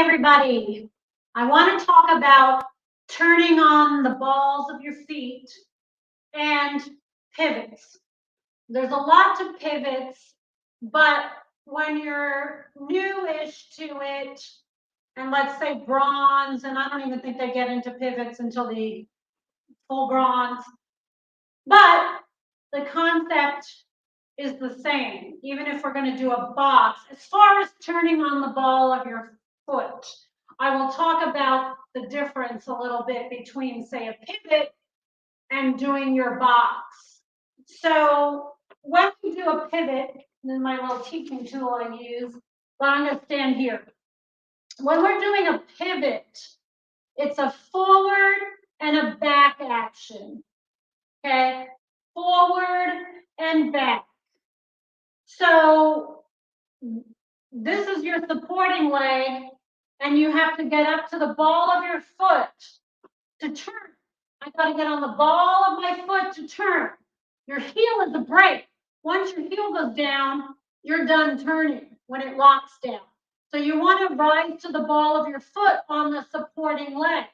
everybody. I want to talk about turning on the balls of your feet and pivots. There's a lot to pivots, but when you're newish to it, and let's say bronze, and I don't even think they get into pivots until the full bronze, but the concept is the same, even if we're going to do a box. As far as turning on the ball of your foot, I will talk about the difference a little bit between, say, a pivot and doing your box. So when we do a pivot, this is my little teaching tool I use, but I'm going to stand here. When we're doing a pivot, it's a forward and a back action. Okay, forward and back. So this is your supporting leg, and you have to get up to the ball of your foot to turn. I got to get on the ball of my foot to turn. Your heel is a brake. Once your heel goes down, you're done turning when it locks down. So you want to rise to the ball of your foot on the supporting leg.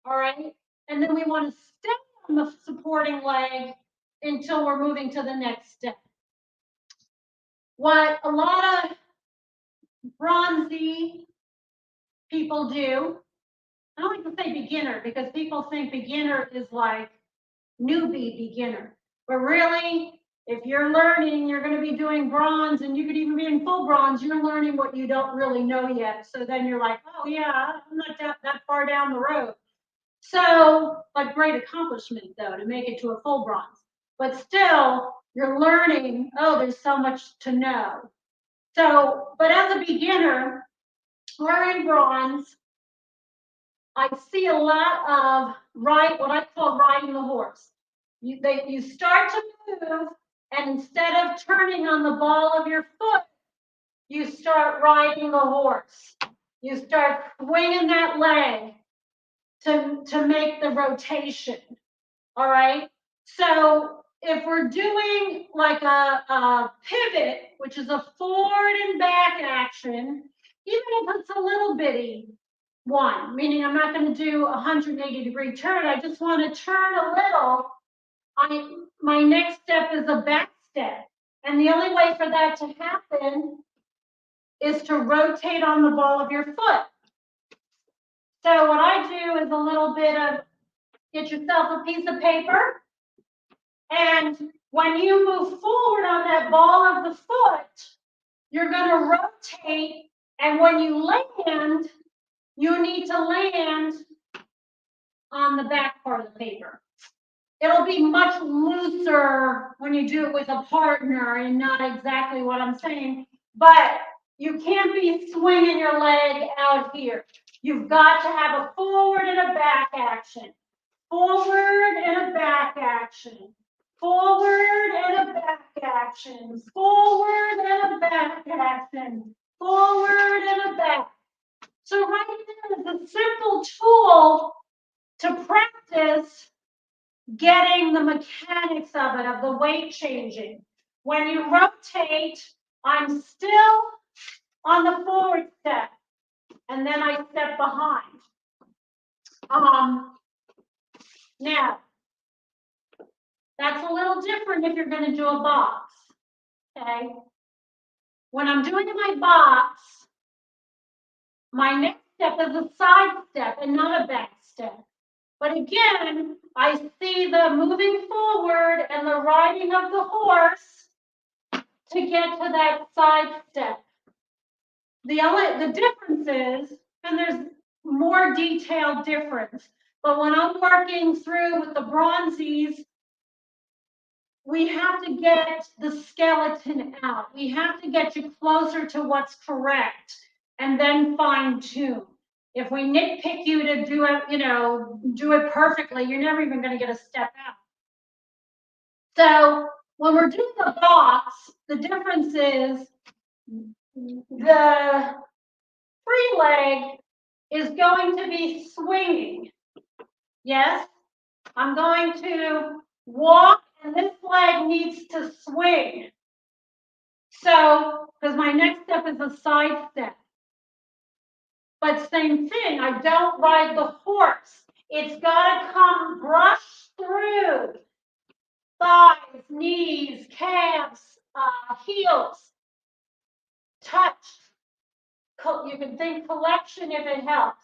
All right? And then we want to stay on the supporting leg until we're moving to the next step. What a lot of bronzy people do, I don't like to say beginner because people think beginner is like newbie beginner. But really, if you're learning, you're going to be doing bronze, and you could even be in full bronze. You're learning what you don't really know yet. So then you're like, oh yeah, I'm not that far down the road. So, but great accomplishment though, to make it to a full bronze. But still, you're learning, oh, there's so much to know. So, but as a beginner, wearing bronze, I see a lot of what I call riding the horse. You start to move, and instead of turning on the ball of your foot, you start riding the horse. You start swinging that leg to make the rotation. All right. So if we're doing like a pivot, which is a forward and back action, even if it's a little bitty one, meaning I'm not going to do a 180-degree turn, I just want to turn a little. My next step is a back step. And the only way for that to happen is to rotate on the ball of your foot. So what I do is a little bit of, get yourself a piece of paper, and when you move forward on that ball of the foot, you're going to rotate, and when you land, you need to land on the back part of the paper. It'll be much looser when you do it with a partner and not exactly what I'm saying, but you can't be swinging your leg out here. You've got to have a forward and a back action. Forward and a back action. Forward and a back action. Forward and a back action. Forward and a back. So right there is a simple tool to practice getting the mechanics of it, of the weight changing. When you rotate, I'm still on the forward step, and then I step behind. Now, that's a little different if you're going to do a box, okay? When I'm doing my box, my next step is a side step and not a back step. But again, I see the moving forward and the riding of the horse to get to that side step. The difference is, and there's more detailed difference, but when I'm working through with the bronzies, we have to get the skeleton out. We have to get you closer to what's correct and then fine tune. If we nitpick you to do it, do it perfectly, you're never even going to get a step out. So when we're doing the box, the difference is the free leg is going to be swinging. Yes, I'm going to walk, and this leg needs to swing. So, because my next step is a side step. But same thing, I don't ride the horse. It's gotta come brush through thighs, knees, calves, heels, touch. You can think collection if it helps.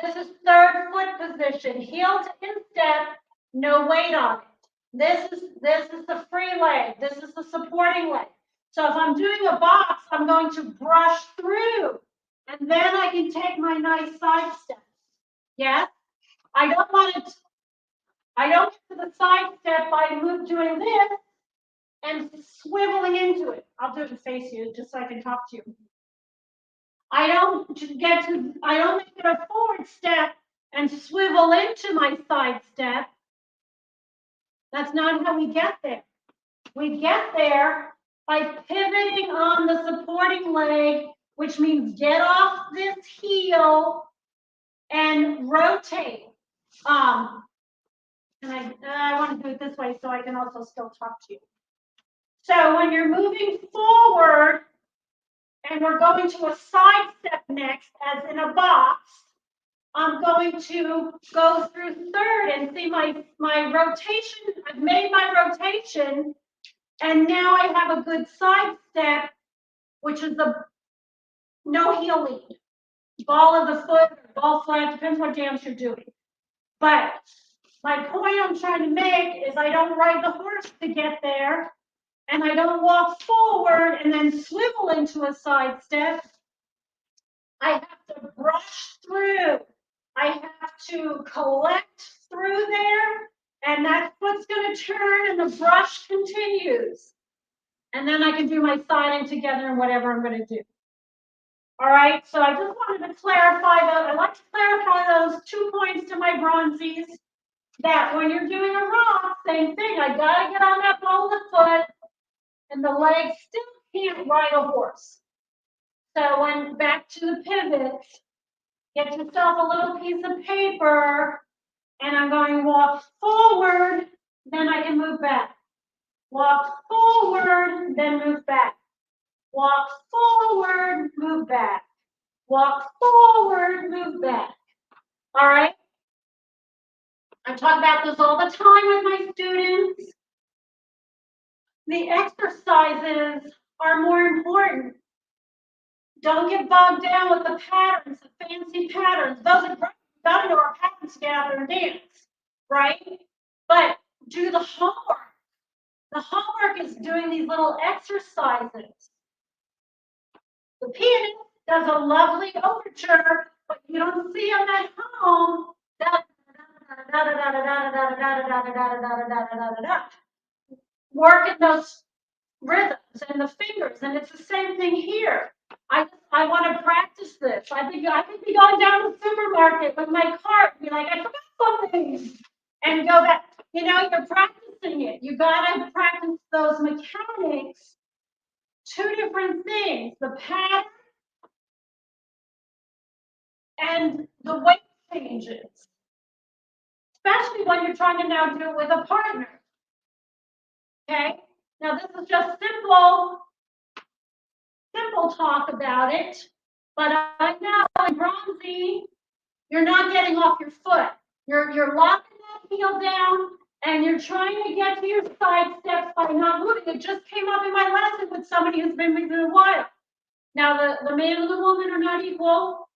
This is third foot position, heel to instep, no weight on it. This is the free leg. This is the supporting leg. So if I'm doing a box, I'm going to brush through, and then I can take my nice side step. Yes, I don't want it. I don't get to the side step by doing this and swiveling into it. I'll do it and face you just so I can talk to you. I don't make it a forward step and swivel into my side step. That's not how we get there. We get there by pivoting on the supporting leg, which means get off this heel and rotate. And I want to do it this way so I can also still talk to you. So when you're moving forward, and we're going to a side step next, as in a box, I'm going to go through third and see my rotation. I've made my rotation, and now I have a good side step, which is the no heel lead. Ball of the foot, ball flat, depends what dance you're doing. But my point I'm trying to make is I don't ride the horse to get there, and I don't walk forward and then swivel into a side step. I have to brush through. I have to collect through there, and that foot's going to turn, and the brush continues. And then I can do my side and together and whatever I'm going to do. All right, so I just wanted to clarify that. I like to clarify those 2 points to my bronzies, that when you're doing a rock, same thing. I got to get on that ball of the foot, and the leg still can't ride a horse. So when back to the pivot, get yourself a little piece of paper, and I'm going to walk forward, then I can move back. Walk forward, then move back. Walk forward, move back. Walk forward, move back. All right? I talk about this all the time with my students. The exercises are more important. Don't get bogged down with the patterns, the fancy patterns. Those are great. You gotta know our patterns to get out there and dance, right? But do the homework. The homework is doing these little exercises. The pianist does a lovely overture, but you don't see them at home. Working those rhythms and the fingers, and it's the same thing here. I want to practice this. I could be going down the supermarket with my cart and be like, I forgot something, and go back. You know, you're practicing it. You gotta practice those mechanics. Two different things: the pattern and the weight changes. Especially when you're trying to now do it with a partner. Okay. Now this is just simple talk about it, but I know in bronzy, you're not getting off your foot. You're locking that heel down, and you're trying to get to your side steps by not moving. It just came up in my lesson with somebody who's been with me a while. Now the man and the woman are not equal,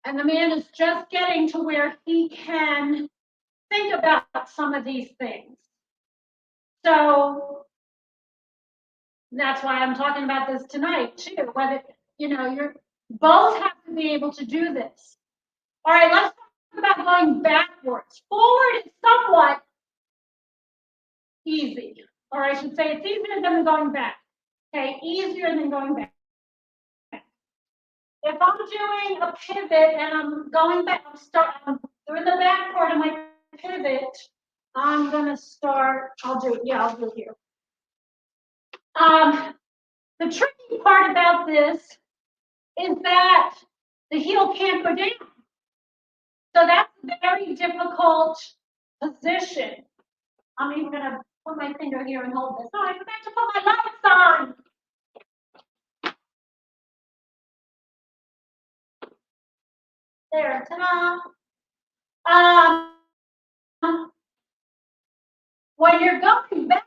and the man is just getting to where he can think about some of these things. So that's why I'm talking about this tonight too. Whether you're both have to be able to do this. All right, let's talk about going backwards. Forward is somewhat easy, or I should say it's easier than going back. Okay, easier than going back. If I'm doing a pivot and I'm going back, I'm doing the back part of my pivot. I'm gonna start. I'll do it here. The tricky part about this is that the heel can't go down. So that's a very difficult position. I'm even gonna put my finger here and hold this. Oh, I forgot to put my lights on. There, ta-da. Um, when you're going back,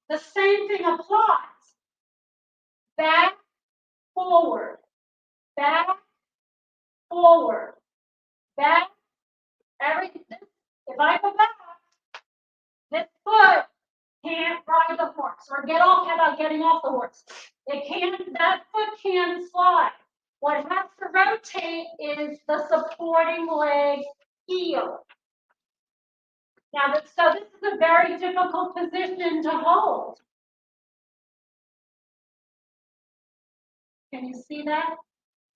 the same thing applies. Back, forward, back, forward, back, everything. If I go back, this foot can't ride the horse or get off without getting off the horse. It can't, that foot can't slide. What has to rotate is the supporting leg heel. Now, so this is a very difficult position to hold. Can you see that?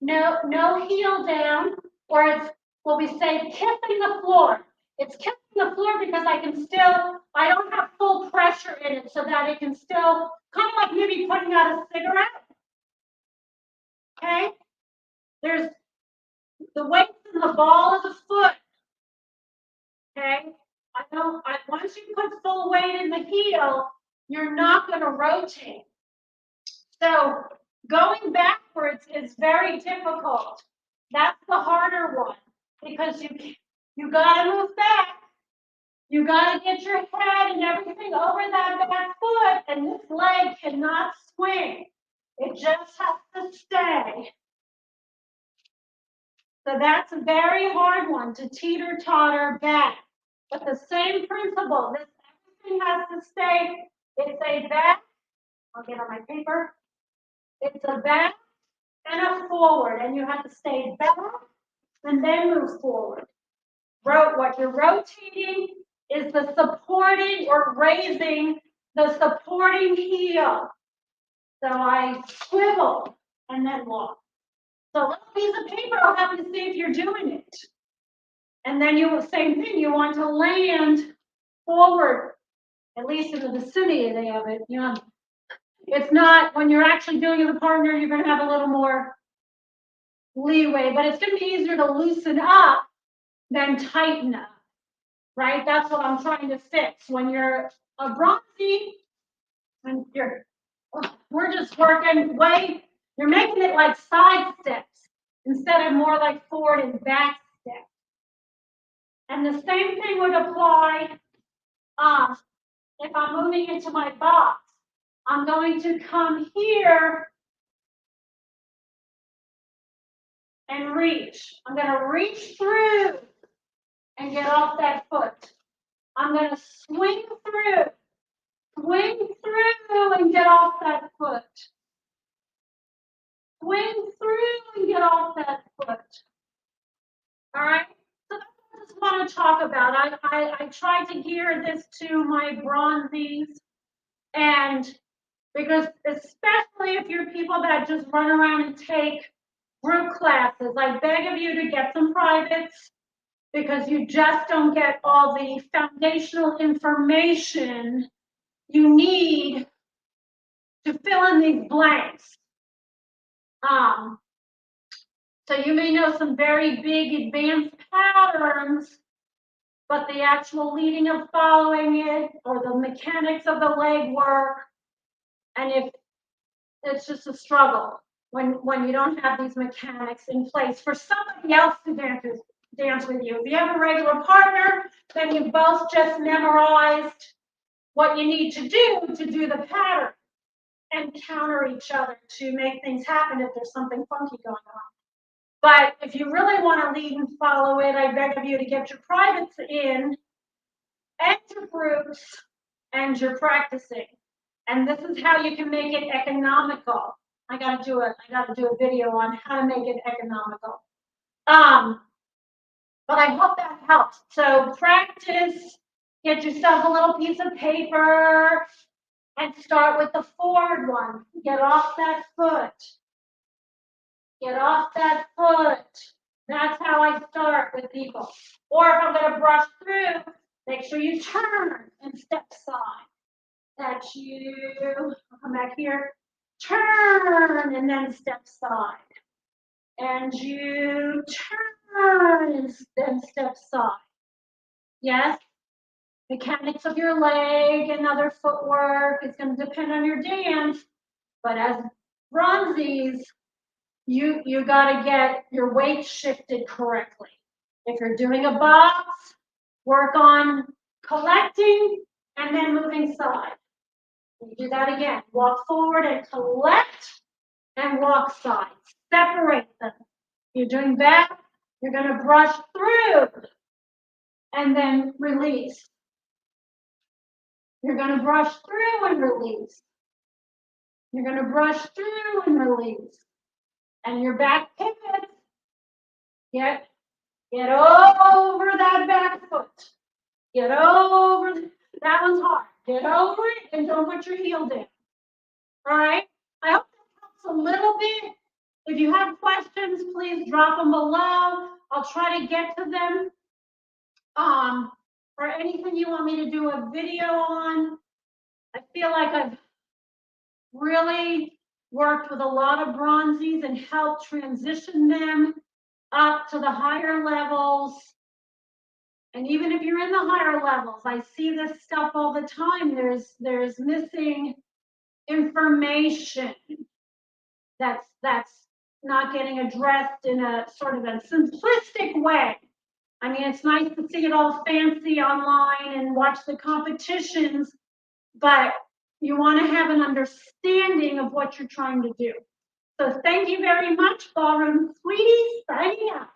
No heel down, or it's what we say kissing the floor. It's kissing the floor because I don't have full pressure in it so that it can still, kind of like maybe putting out a cigarette. Okay? There's the weight in the ball of the foot. Okay? Once you put full weight in the heel, you're not going to rotate. So going backwards is very difficult. That's the harder one because you got to move back. You got to get your head and everything over that back foot, and this leg cannot swing. It just has to stay. So that's a very hard one to teeter-totter back. But the same principle, everything has to stay. It's a back. I'll get on my paper. It's a back and a forward, and you have to stay back and then move forward. What you're rotating is the supporting or raising the supporting heel. So I swivel and then walk. So a little piece of paper, I'll have to see if you're doing it. And then same thing, you want to land forward, at least in the vicinity of it. You know, it's not, when you're actually doing it with a partner, you're going to have a little more leeway, but it's going to be easier to loosen up than tighten up, right? That's what I'm trying to fix. When you're a bronzy, and we're just working you're making it like side steps instead of more like forward and back steps. And the same thing would apply if I'm moving into my box. I'm going to come here and reach. I'm going to reach through and get off that foot. I'm going to swing through and get off that foot. Swing through and get off that foot. All right? So that's what I just want to talk about. I tried to gear this to my bronzies, and because especially if you're people that just run around and take group classes, I beg of you to get some privates because you just don't get all the foundational information you need to fill in these blanks. So you may know some very big advanced patterns, but the actual leading and following it, or the mechanics of the leg work, and if it's just a struggle when you don't have these mechanics in place for somebody else to dance with you. If you have a regular partner, then you both just memorized what you need to do the pattern and counter each other to make things happen if there's something funky going on. But if you really want to lead and follow it, I beg of you to get your privates in and your groups and your practicing. And this is how you can make it economical. I gotta do a video on how to make it economical. But I hope that helps. So practice, get yourself a little piece of paper and start with the forward one. Get off that foot. Get off that foot. That's how I start with people. Or if I'm going to brush through, make sure you turn and step side. That's you. I'll come back here. Turn and then step side. And you turn and then step side. Yes? Mechanics of your leg and other footwork is going to depend on your dance. But as bronzies, you gotta get your weight shifted correctly. If you're doing a box, work on collecting and then moving side. You do that again. Walk forward and collect and walk side. Separate them. You're doing that. You're going to brush through and then release. You're going to brush through and release. You're going to brush through and release. And your back pivot. Get over that back foot. Get over, that one's hard. Get over it and don't put your heel down. All right? I hope that helps a little bit. If you have questions, please drop them below. I'll try to get to them. Or anything you want me to do a video on. I feel like I've really worked with a lot of bronzies and helped transition them up to the higher levels. And even if you're in the higher levels, I see this stuff all the time. There's missing information that's not getting addressed in a sort of a simplistic way. I mean, it's nice to see it all fancy online and watch the competitions, but you want to have an understanding of what you're trying to do. So thank you very much, Ballroom Sweeties, signing out.